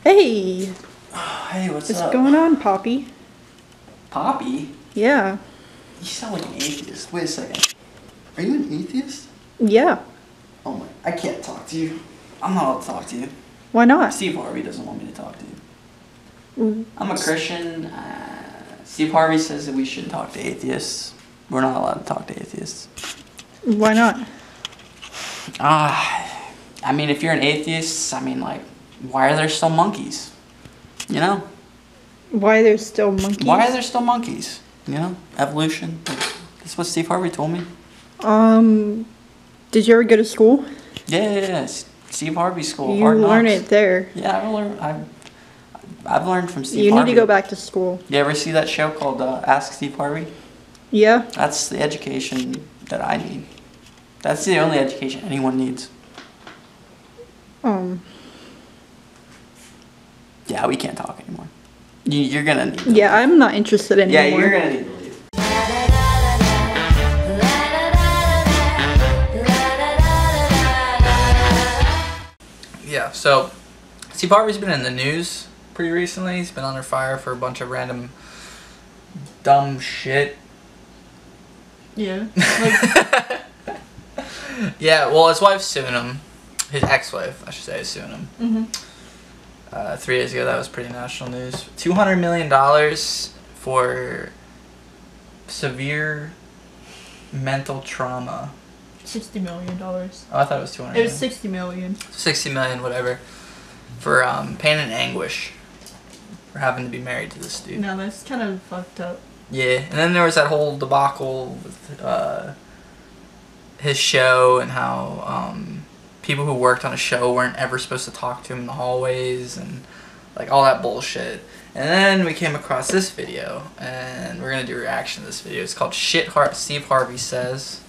Hey! Hey, what's up? What's going on, Poppy? Poppy? Yeah. You sound like an atheist. Wait a second. Are you an atheist? Yeah. Oh my, I can't talk to you. I'm not allowed to talk to you. Why not? Steve Harvey doesn't want me to talk to you. I'm a Christian. Steve Harvey says that we shouldn't talk to atheists. We're not allowed to talk to atheists. Why not? I mean, if you're an atheist, I mean, like, why are there still monkeys? You know? Why are there still monkeys? Why are there still monkeys? You know? Evolution. That's what Steve Harvey told me. Did you ever go to school? Yeah. Steve Harvey school. You Hard Knocks. learn it there. Yeah, I've learned from Steve You Harvey. need to go back to school. You ever see that show called Ask Steve Harvey? Yeah. That's the education that I need. That's the only education anyone needs. Yeah, we can't talk anymore. You're gonna need to leave. I'm not interested anymore. Yeah, you're gonna need to leave. Yeah, so Steve Harvey's been in the news pretty recently. He's been under fire for a bunch of random dumb shit. Yeah. Yeah, well, his wife's suing him. His ex-wife, I should say, is suing him. Mm-hmm. 3 days ago, that was pretty national news. $200 million for severe mental trauma. $60 million. Oh, I thought it was 200. It was $60 million. 60 million, whatever, for pain and anguish for having to be married to this dude. No, that's kind of fucked up. Yeah, and then there was that whole debacle with his show and how people who worked on a show weren't ever supposed to talk to him in the hallways and like all that bullshit. And then we came across this video, and we're gonna do a reaction to this video. It's called Steve Harvey Says.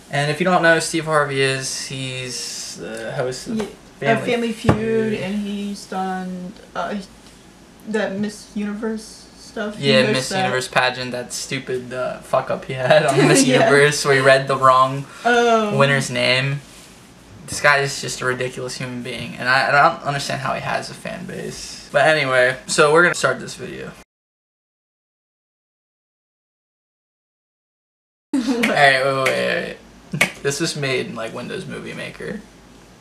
And if you don't know who Steve Harvey is, he's the host of Family Feud, and he's done that Miss Universe stuff. Yeah, Miss Universe pageant, that stupid fuck up he had on Miss Universe where he read the wrong winner's name. This guy is just a ridiculous human being, and I don't understand how he has a fan base. But anyway, so we're gonna start this video. Alright, wait. This was made in like Windows Movie Maker.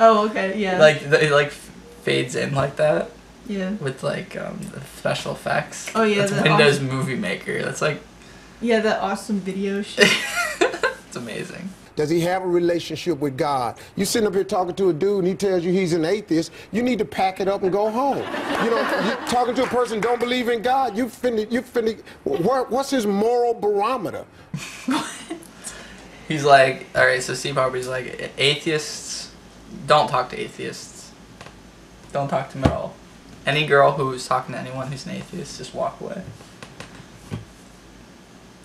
Oh, okay, yeah. Like it like fades in like that. Yeah. With like the special effects. Oh yeah. That's Windows Movie Maker. That's like. Yeah, that awesome video shit. It's amazing. Does he have a relationship with God? You sitting up here talking to a dude and he tells you he's an atheist, you need to pack it up and go home. You know, you talking to a person who don't believe in God, you finna, what's his moral barometer? He's like, alright, so Steve Harvey's like, atheists, don't talk to atheists. Don't talk to them at all. Any girl who's talking to anyone who's an atheist, just walk away.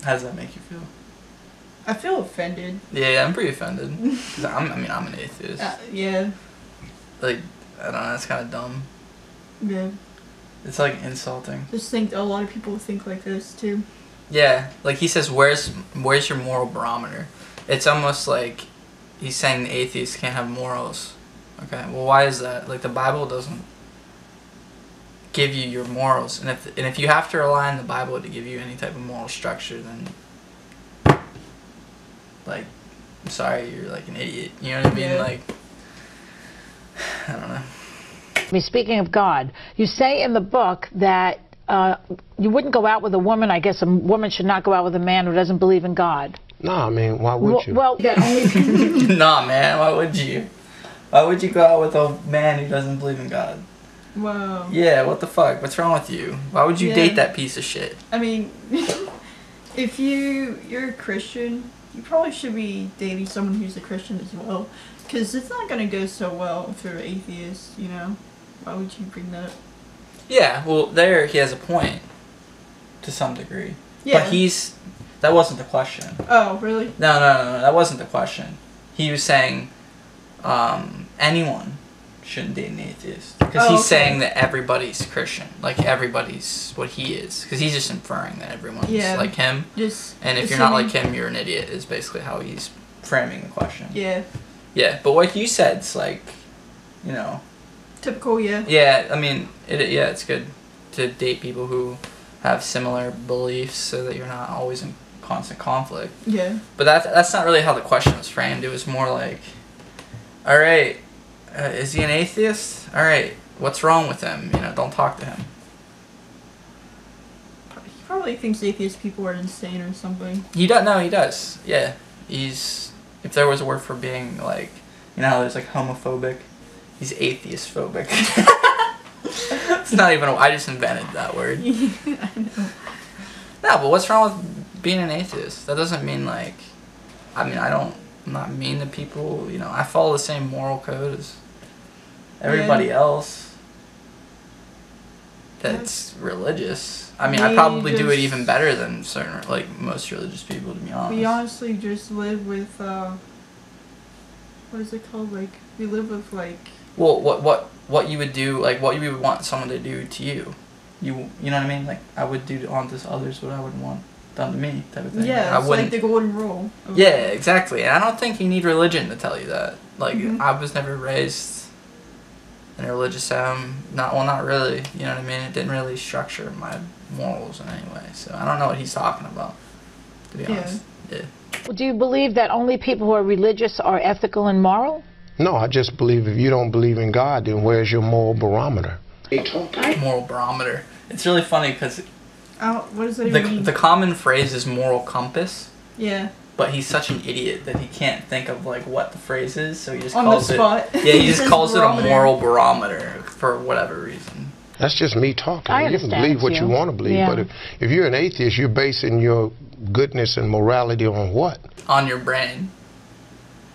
How does that make you feel? I feel offended. Yeah, I'm pretty offended. Cause I'm an atheist. Yeah. Like, I don't know, that's kind of dumb. Yeah. It's like insulting. Just think a lot of people think like this too. Yeah, like he says, where's your moral barometer? It's almost like he's saying the atheists can't have morals. Okay, well, why is that? Like, the Bible doesn't give you your morals, and if you have to rely on the Bible to give you any type of moral structure, then like, I'm sorry, you're like an idiot. You know what I mean? Yeah. Like, I don't know. I mean, speaking of God, you say in the book that you wouldn't go out with a woman. I guess a woman should not go out with a man who doesn't believe in God. No, I mean, why would you? Well, Nah, man, why would you? Why would you go out with a man who doesn't believe in God? Wow. Yeah, what the fuck? What's wrong with you? Why would you date that piece of shit? I mean, if you're a Christian, you probably should be dating someone who's a Christian as well. Because it's not going to go so well if you're an atheist, you know? Why would you bring that up? Yeah, well, there he has a point. To some degree. Yeah. But that wasn't the question. Oh, really? No, that wasn't the question. He was saying, anyone shouldn't date an atheist. Because he's saying that everybody's Christian. Like, everybody's what he is. Because he's just inferring that everyone's like him. And if you're not like him, you're an idiot, is basically how he's framing the question. Yeah. Yeah, but what you said's like, you know, Typical, yeah. Yeah, I mean, yeah, it's good to date people who have similar beliefs so that you're not always in constant conflict. Yeah. But that's not really how the question was framed. It was more like, all right, is he an atheist? All right, what's wrong with him? You know, don't talk to him. He probably thinks atheist people are insane or something. He does. No, he does. Yeah, he's. If there was a word for being like, you know, how there's like homophobic. He's atheist phobic. It's not even. I just invented that word. I know. No, but what's wrong with being an atheist? That doesn't mean like. I mean, I'm not mean to people. You know, I follow the same moral code as everybody else. That's religious. I mean, I probably do it even better than certain, like most religious people, to be honest. We honestly just live with, what is it called? Like, we live with, like... Well, what you would do, like, what you would want someone to do to you. You know what I mean? Like, I would do onto others what I would want done to me, type of thing. Yeah, it's like the golden rule. Yeah, exactly. And I don't think you need religion to tell you that. Like, I was never raised in a religious home. Not really. You know what I mean? It didn't really structure my morals in any way. So I don't know what he's talking about, to be honest. Yeah. Well, do you believe that only people who are religious are ethical and moral? No, I just believe if you don't believe in God, then where's your moral barometer? Moral barometer. It's really funny because what does that even mean? The common phrase is moral compass. Yeah. But he's such an idiot that he can't think of like what the phrase is, so he just On calls the spot. it. Yeah, he just calls it a moral barometer for whatever reason. That's just me talking. I You can believe what you want to believe, but if you're an atheist, you're basing your goodness and morality on what? On your brain.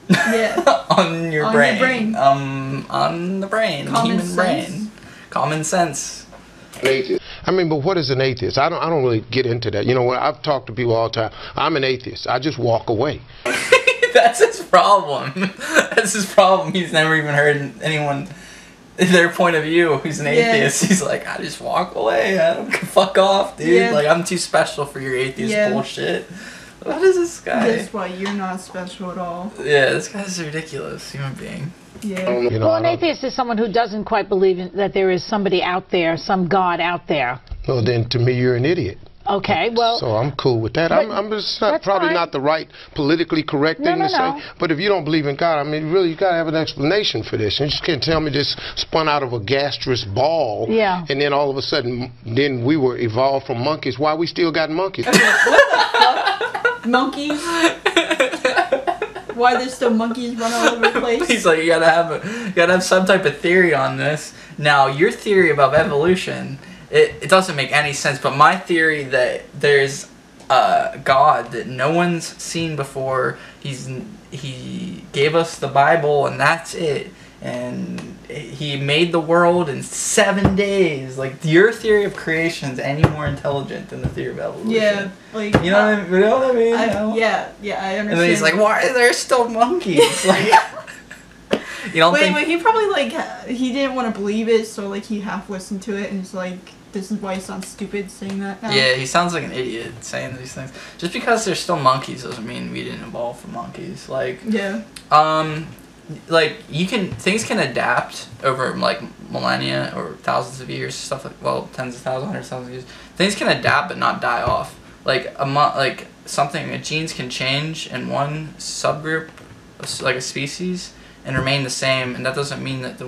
Yeah. on your brain. Your brain. On the brain. Common Human sense. brain. Common sense. I mean, but what is an atheist? I don't really get into that. You know, when I've talked to people all the time, I'm an atheist. I just walk away. That's his problem. That's his problem. He's never even heard anyone, their point of view, who's an atheist. He's like, I just walk away. I don't fuck off, dude. Yeah. Like, I'm too special for your atheist bullshit. What is this guy? That's why you're not special at all. Yeah, this guy's a ridiculous human being. Yeah. You know, Well, an atheist is someone who doesn't quite believe that there is somebody out there, some God out there. Well, then to me, you're an idiot. Okay, well... So I'm cool with that. I'm just probably not the right politically correct thing to say. But if you don't believe in God, I mean, really, you got to have an explanation for this. You just can't tell me this spun out of a gastrous ball. Yeah. And then all of a sudden, then we were evolved from monkeys. Why we still got monkeys? What the fuck? Monkeys? Why there's still monkeys running all over the place? He's like, you gotta have some type of theory on this. Now, your theory about evolution, it doesn't make any sense. But my theory that there's a God that no one's seen before. He gave us the Bible, and that's it. And he made the world in 7 days. Like, your theory of creation is any more intelligent than the theory of evolution. Yeah, like... You know what I mean? Yeah, I understand. And then he's like, why are there still monkeys? Like, you don't think... Wait, he probably, like, he didn't want to believe it, so, like, he half listened to it, and he's like, this is why he sounds stupid saying that now. Yeah, he sounds like an idiot saying these things. Just because there's still monkeys doesn't mean we didn't evolve from monkeys. Like, yeah. Like, things can adapt over, like, millennia or thousands of years, stuff like, well, tens of thousands, hundreds of thousands of years. Things can adapt but not die off. Like, genes can change in one subgroup, like a species, and remain the same, and that doesn't mean that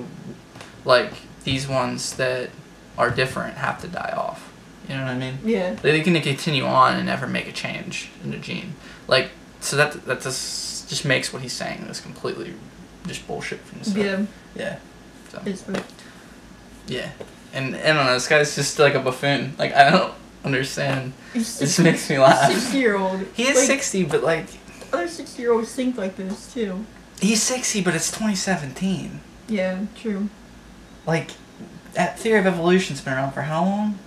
these ones that are different have to die off. You know what I mean? Yeah. They can continue on and never make a change in the gene. Like, so that just makes what he's saying is completely just bullshit from the start. Yeah. Yeah. So. Basically. Yeah. And I don't know, this guy's just like a buffoon. Like, I don't understand. This makes me laugh. 60-year-old. He is 60, but like... Other 60-year-olds think like this, too. He's 60, but it's 2017. Yeah, true. Like, that theory of evolution's been around for how long?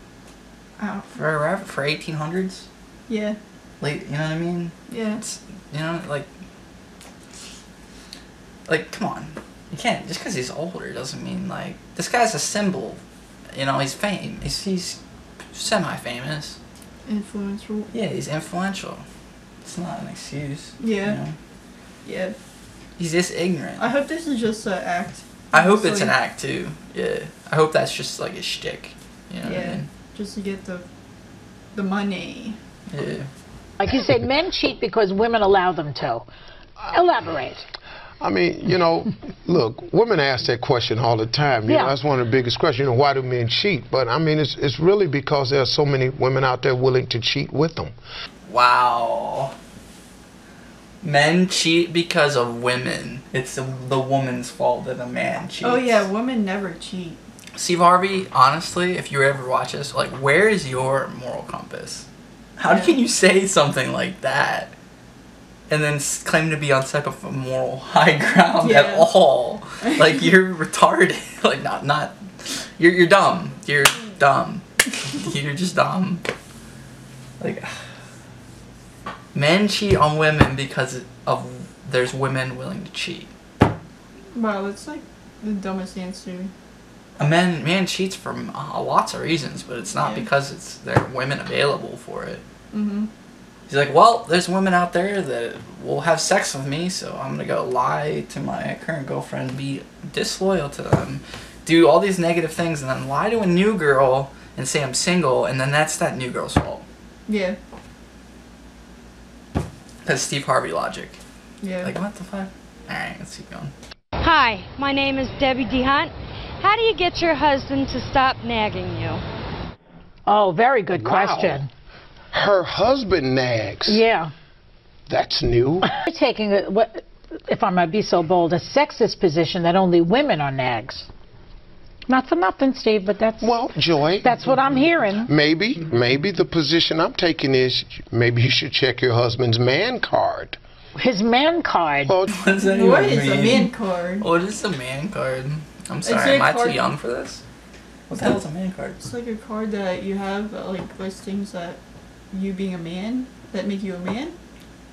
Forever. For 1800s? Yeah. Like, you know what I mean? Yeah. It's, you know, like, come on. You can't, just because he's older doesn't mean, like, this guy's a symbol. You know, he's famous. He's semi-famous. Influential. Yeah, he's influential. It's not an excuse. Yeah. You know? Yeah. He's just ignorant. I hope this is just an act. I hope it's an act too. Yeah. I hope that's just like a shtick. You know what I mean? Just to get the money. Yeah. Like you said, men cheat because women allow them to. Elaborate. I mean, you know, look, women ask that question all the time. You know, that's one of the biggest questions. You know, why do men cheat? But I mean, it's really because there are so many women out there willing to cheat with them. Wow. Men cheat because of women. It's the woman's fault that a man cheats. Oh yeah, women never cheat. Steve Harvey, honestly, if you ever watch this, like, where is your moral compass? How can you say something like that and then claim to be on type of a moral high ground at all? Like, you're retarded. Like, not. You're dumb. You're dumb. You're just dumb. Like, men cheat on women because of there's women willing to cheat. Wow, that's like the dumbest answer. A man cheats for lots of reasons, but it's not because there are women available for it. He's like, well, there's women out there that will have sex with me, so I'm gonna go lie to my current girlfriend, be disloyal to them, do all these negative things, and then lie to a new girl and say I'm single, and then that's that new girl's fault. Yeah. That's Steve Harvey logic. Yeah. Like, what the fuck? Alright, let's keep going. Hi, my name is Debbie DeHunt. How do you get your husband to stop nagging you? Oh, very good question. Her husband nags. Yeah. That's new. You're taking, what, if I might be so bold, a sexist position that only women are nags. Not for nothing, Steve, but that's... Well, Joy... That's what I'm hearing. Maybe the position I'm taking is maybe you should check your husband's man card. His man card? Well, what does that What even is mean? a man card? What is a man card? I'm sorry, am I too young for this? What the hell is a man card? It's like a card that you have, like, lists things that you being a man, that make you a man?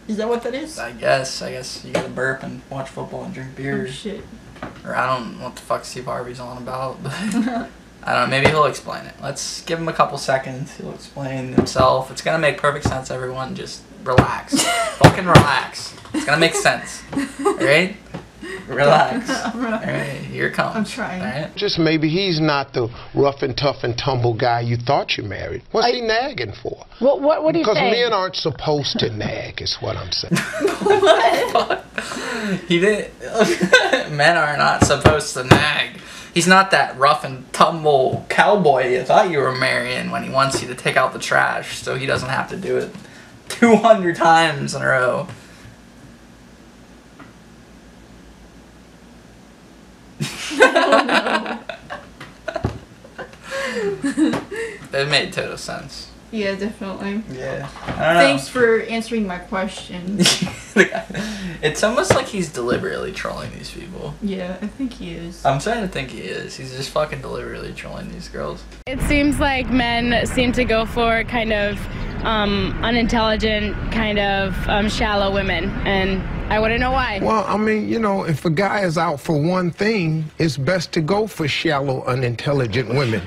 Is that what that is? I guess you gotta burp and watch football and drink beer. Oh, shit. Or I don't know what the fuck Steve Harvey's on about, but I don't know, maybe he'll explain it. Let's give him a couple seconds, he'll explain himself. It's gonna make perfect sense, everyone. Just relax. Fucking relax. It's gonna make sense. Alright? Relax. Alright, here it comes. I'm trying. Alright? just maybe he's not the rough and tough and tumble guy you thought you married. What's he nagging for? What do you Because say? men aren't supposed to nag, is what I'm saying. What? He didn't. Men are not supposed to nag. He's not that rough and tumble cowboy you thought you were marrying when he wants you to take out the trash so he doesn't have to do it 200 times in a row. It made total sense. Yeah, definitely. Yeah. I don't know. Thanks for answering my question. It's almost like he's deliberately trolling these people. Yeah, I think he is. I'm starting to think he is. He's just fucking deliberately trolling these girls. It seems like men seem to go for kind of unintelligent, kind of shallow women, and I want to know why. Well, I mean, you know, if a guy is out for one thing, it's best to go for shallow, unintelligent women.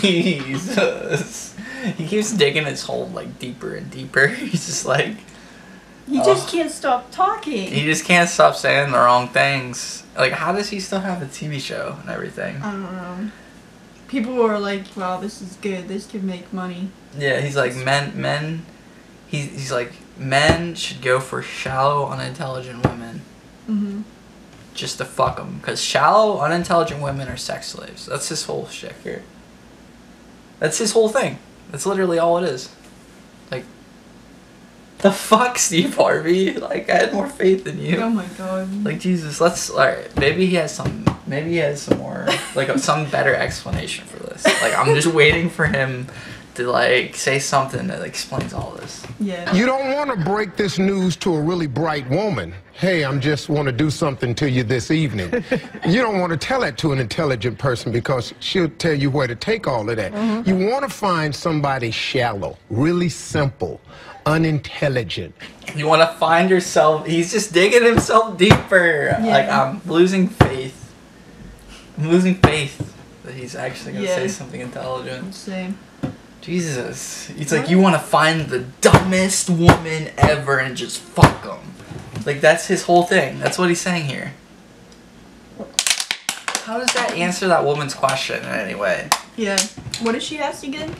Jesus. He keeps digging his hole, like, deeper and deeper. He's just like... He just can't stop talking. He just can't stop saying the wrong things. Like, how does he still have a TV show and everything? I don't know. People are like, wow, this is good. This could make money. Yeah, he's like, he's like, men should go for shallow, unintelligent women. Mm-hmm. Just to fuck them. Because shallow, unintelligent women are sex slaves. That's his whole shit here. That's his whole thing. That's literally all it is. Like, the fuck, Steve Harvey? Like, I had more faith in you. Oh my god. Like, Jesus, alright, maybe he has some more, like, some better explanation for this. Like, I'm just waiting for him to, like, say something that explains all this. Yeah. You don't want to break this news to a really bright woman. Hey, I'm just want to do something to you this evening. You don't want to tell that to an intelligent person because she'll tell you where to take all of that. Mm-hmm. You want to find somebody shallow, really simple, unintelligent. You want to find yourself, he's just digging himself deeper. Yeah. Like, I'm losing faith. I'm losing faith that he's actually going to say something intelligent. Same. Jesus. It's like, you want to find the dumbest woman ever and just fuck them. Like, that's his whole thing. That's what he's saying here. how does that answer that woman's question in any way? Yeah. What did she ask again?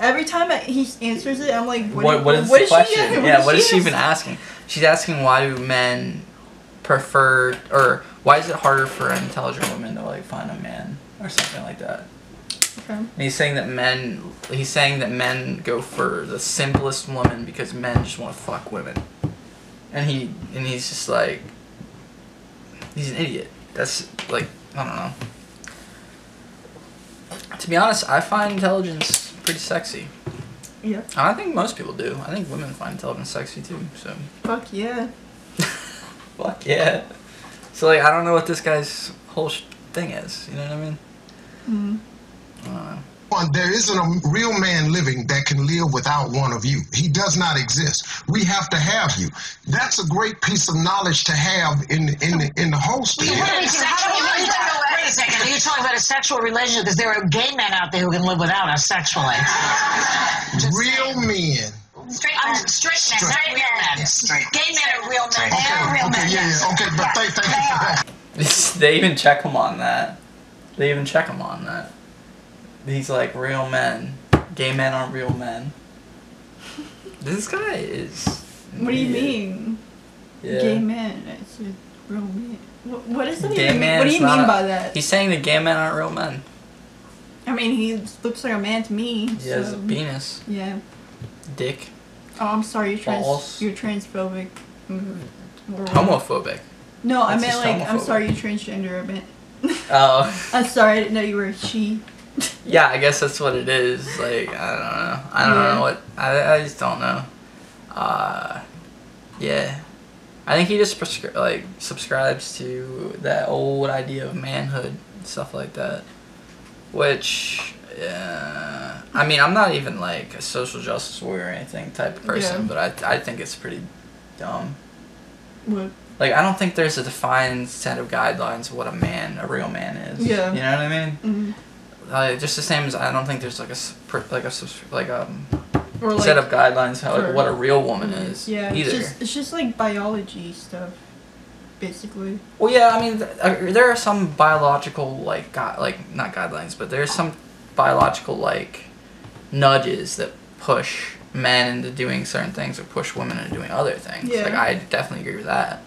Every time he answers it, I'm like, what is the question? What is she even asking? She's asking why do men prefer, or why is it harder for intelligent women to like find a man or something like that? Okay. And he's saying that men go for the simplest woman because men just want to fuck women. And he's just like, he's an idiot. That's like, I don't know. To be honest, I find intelligence pretty sexy. Yeah. And I think most people do. I think women find intelligence sexy too. So. Fuck yeah. Fuck yeah. So like, I don't know what this guy's whole thing is. You know what I mean? Mm. I don't know. There isn't a real man living that can live without one of you. He does not exist. We have to have you. That's a great piece of knowledge to have in the holster. Wait a second. Are you talking about a sexual relationship? Because there are gay men out there who can live without us sexually. Real men. Straight men, not real men. Gay men are real men. They are real men. Okay, but thank you for that. They even check him on that. He's like, real men. Gay men aren't real men. This guy is... What do you mean? Yeah. Gay men. It's a real man. What is that Gay even? man What do is you mean not by that? He's saying that gay men aren't real men. I mean, he looks like a man to me. He has a penis. Yeah. Dick. Oh, I'm sorry. Balls. You're transphobic. Homophobic. No, I That's mean just like, I'm homophobic. sorry, you're transgender. I meant. Oh. I'm sorry, I didn't know you were a she. Yeah, I guess that's what it is. Like, I don't know. I don't know what... I just don't know. Yeah. I think he just subscribes to that old idea of manhood and stuff like that. Which, I mean, I'm not even like a social justice warrior or anything type of person, but I think it's pretty dumb. What? Like, I don't think there's a defined set of guidelines of what a real man is. Yeah. You know what I mean? Mm-hmm. Just the same as I don't think there's like a set of guidelines what a real woman is. Yeah. Either. It's just like biology stuff, basically. Well, yeah. I mean, there are some biological not guidelines, but there's some biological like nudges that push men into doing certain things or push women into doing other things. Yeah. Like, I definitely agree with that.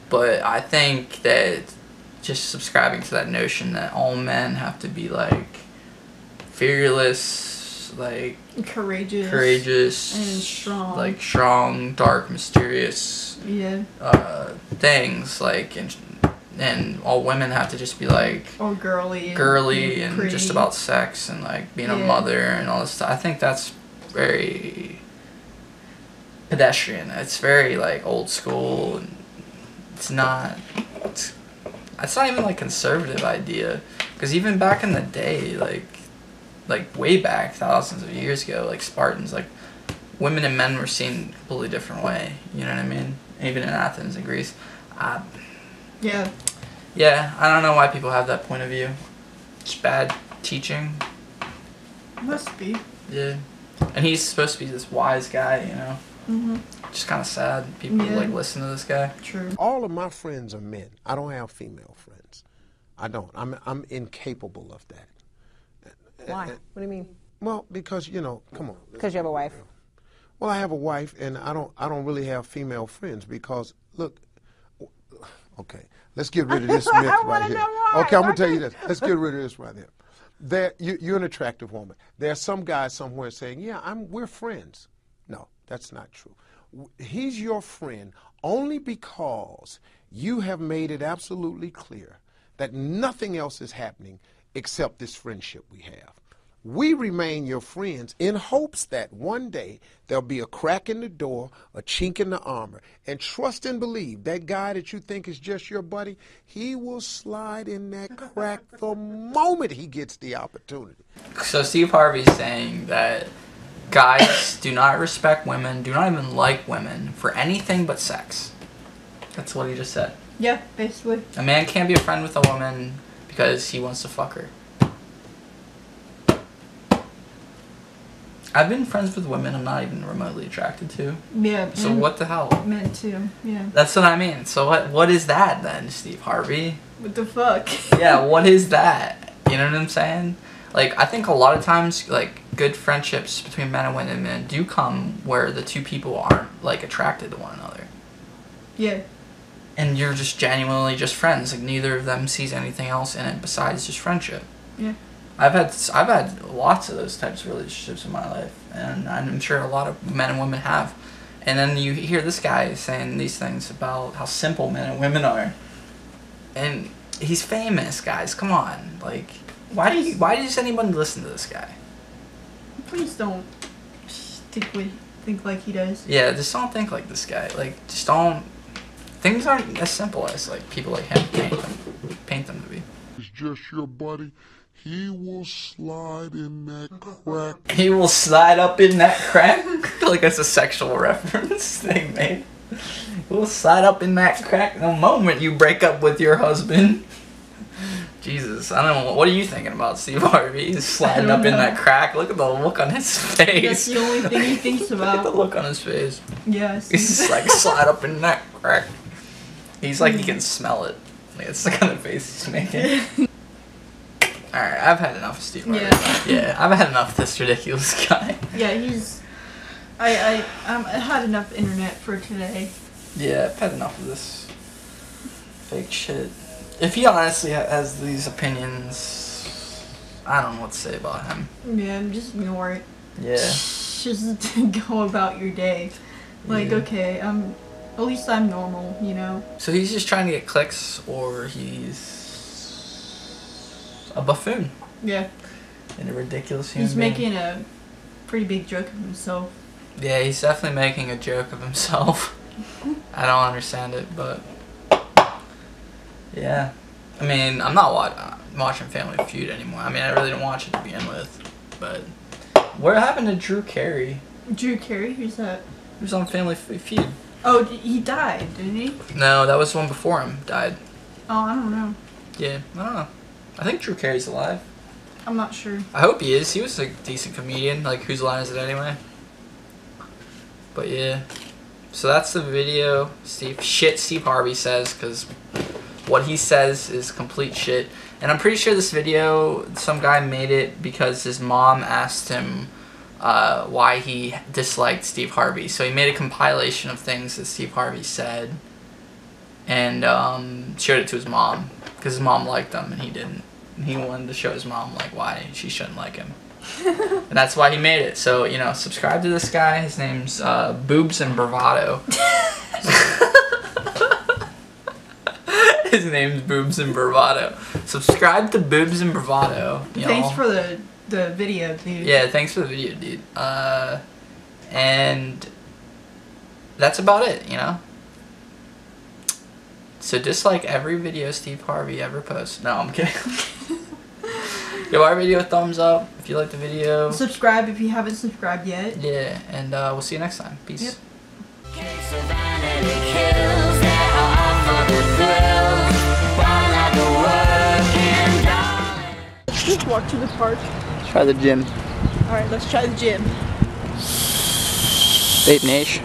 But I think that just subscribing to that notion that all men have to be like fearless, like courageous and strong, like strong, dark, mysterious things, like and all women have to just be like all girly and just about sex and like being a mother and all this stuff. I think that's very pedestrian. It's very like old school, and it's not even like conservative idea, because even back in the day, like way back thousands of years ago, like Spartans, like women and men were seen a completely different way. You know what I mean? Even in Athens and Greece. Yeah, I don't know why people have that point of view. It's bad teaching. Must be. Yeah. And he's supposed to be this wise guy, you know? Mm-hmm. Just kind of sad people like listen to this guy. True. All of my friends are men. I don't have female friends. I don't. I'm incapable of that. Why? What do you mean? Well, because, you know, come on. Because you have a wife. Well, I have a wife, and I don't really have female friends because, look, okay, let's get rid of this myth right here. Okay, I'm going to tell you this. Let's get rid of this right here. You're an attractive woman. There's some guy somewhere saying, yeah, we're friends. No, that's not true. He's your friend only because you have made it absolutely clear that nothing else is happening except this friendship we have. We remain your friends in hopes that one day there'll be a crack in the door, a chink in the armor, and trust and believe that guy that you think is just your buddy, he will slide in that crack the moment he gets the opportunity. So Steve Harvey's saying that guys do not respect women, do not even like women for anything but sex. That's what he just said. Yeah, basically. A man can't be a friend with a woman because he wants to fuck her. I've been friends with women I'm not even remotely attracted to. Yeah. So what the hell? Men too, yeah. That's what I mean. So what is that then, Steve Harvey? What the fuck? Yeah, what is that? You know what I'm saying? Like, I think a lot of times, like, good friendships between men and women do come where the two people aren't, like, attracted to one another. Yeah. And you're just genuinely just friends. Like, neither of them sees anything else in it besides just friendship. Yeah. I've had lots of those types of relationships in my life, and I'm sure a lot of men and women have. And then you hear this guy saying these things about how simple men and women are, and he's famous, guys. Come on, like, why does anybody listen to this guy? Please don't think like he does. Yeah, just don't think like this guy. Like, just don't. Things aren't as simple as like people like him paint them to be. It's just your buddy. He will slide in that crack. He will slide up in that crack. I feel like that's a sexual reference thing, mate. He will slide up in that crack the moment you break up with your husband. Jesus, I don't know. What are you thinking about Steve Harvey? He's sliding up in that crack. Look at the look on his face. That's the only thing he thinks about. Look at the look on his face. Yes. He's just like, slide up in that crack. He's like, he can smell it. Like, it's the kind of face he's making. Alright, I've had enough of Steve Harvey. Yeah, I've had enough of this ridiculous guy. Yeah, he's... I had enough internet for today. Yeah, I've had enough of this fake shit. If he honestly has these opinions, I don't know what to say about him. Yeah, just ignore it. Yeah. Just go about your day. Like, yeah. Okay, at least I'm normal, you know? So he's just trying to get clicks, or he's a buffoon. Yeah. And a ridiculous human He's being. making a pretty big joke of himself. Yeah, he's definitely making a joke of himself. I don't understand it, but yeah. I mean, I'm not watching Family Feud anymore. I mean, I really didn't watch it to begin with. But what happened to Drew Carey? Drew Carey? Who's that? He was on Family Feud. Oh, he died, didn't he? No, that was the one before him died. Oh, I don't know. Yeah, I don't know. I think Drew Carey's alive. I'm not sure. I hope he is. He was a decent comedian. Like, whose line is it anyway? But yeah. So that's the video. Steve Harvey says, because what he says is complete shit. And I'm pretty sure this video, some guy made it because his mom asked him why he disliked Steve Harvey. So he made a compilation of things that Steve Harvey said and showed it to his mom because his mom liked him and he didn't. And he wanted to show his mom like why she shouldn't like him. And that's why he made it. So, you know, subscribe to this guy. His name's Boobs and Bravado. His name's Boobs and Bravado. Subscribe to Boobs and Bravado. Thanks for the video, dude. Yeah, thanks for the video, dude. And that's about it, you know? So dislike every video Steve Harvey ever posts. No, I'm kidding. Give our video a thumbs up if you like the video. Subscribe if you haven't subscribed yet. Yeah, and we'll see you next time. Peace. Yep. Let's just walk to the park. Try the gym. Alright, let's try the gym. Vape Nation.